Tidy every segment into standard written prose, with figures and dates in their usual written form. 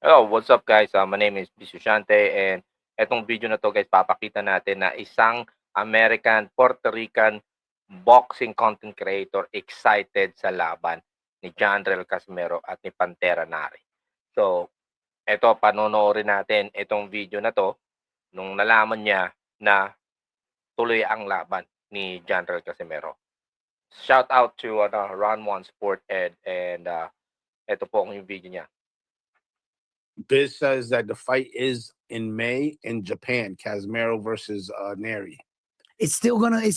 Hello, what's up guys? My name is Bisushante and etong video na to guys, papakita natin na isang American Puerto Rican boxing content creator excited sa laban ni Janrel Casimero at ni Pantera Nari. So, eto panonoorin natin itong video na to nung nalaman niya na tuloy ang laban ni Janrel Casimero. Shout out to Ron One Sport Ed and eto po ang yung video niya. Biz says that the fight is in May in Japan, Casimiro versus Neri. It's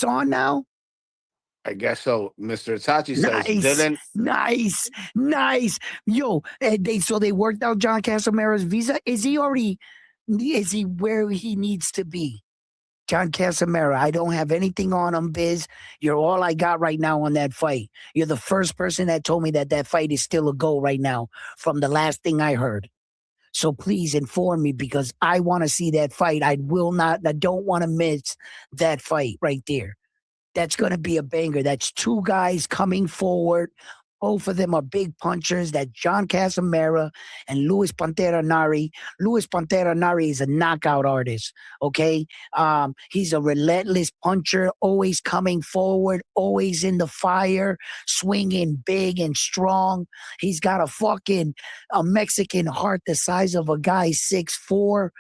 on now. I guess so. Mr. Itachi says Dylan. Nice. Yo, they worked out John Casamaro's visa. Is he where he needs to be? John Casamaro, I don't have anything on him, Biz. You're all I got right now on that fight. You're the first person that told me that fight is still a go right now from the last thing I heard. So please inform me because I want to see that fight. I don't want to miss that fight right there. That's going to be a banger. That's two guys coming forward. Both of them are big punchers. That John Casamero and Luis Pantera Nari. Luis Pantera Nari is a knockout artist. Okay, he's a relentless puncher, always coming forward, always in the fire, swinging big and strong. He's got a Mexican heart the size of a guy 6'4".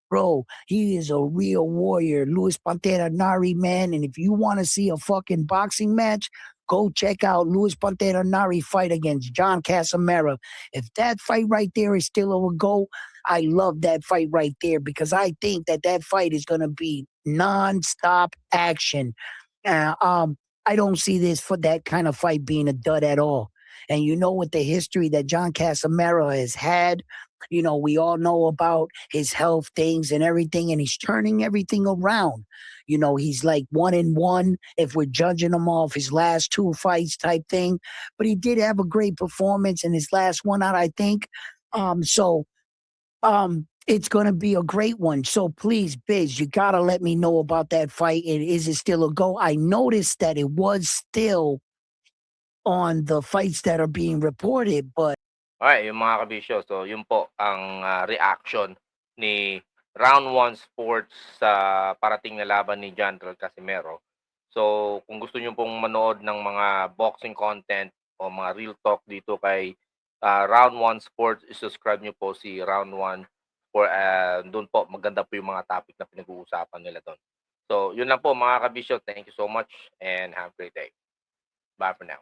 Bro, he is a real warrior, Luis Pantera Nari, man. And if you want to see a fucking boxing match, go check out Luis Pantera Nari fight against John Casamero. If that fight right there is still a go, I love that fight right there because I think that fight is going to be non-stop action. I don't see this for that kind of fight being a dud at all. And you know, with the history that John Casamero has had, you know, we all know about his health things and everything, and he's turning everything around. You know, he's like 1-1 if we're judging him off his last two fights type thing. But he did have a great performance in his last one out, I think. It's going to be a great one. So please, Biz, you got to let me know about that fight. Is it still a go? I noticed that it was still on the fights that are being reported, but Alright, yung mga kabisyo, so yun po ang reaction ni Round 1 Sports sa parating na laban ni Janrel Casimero. So, kung gusto niyo pong manood ng mga boxing content o mga real talk dito kay Round 1 Sports, i-subscribe niyo po si Round 1 for doon po maganda po yung mga topic na pinag-uusapan nila doon. So, yun lang po mga kabisyo. Thank you so much and have a great day. Bye for now.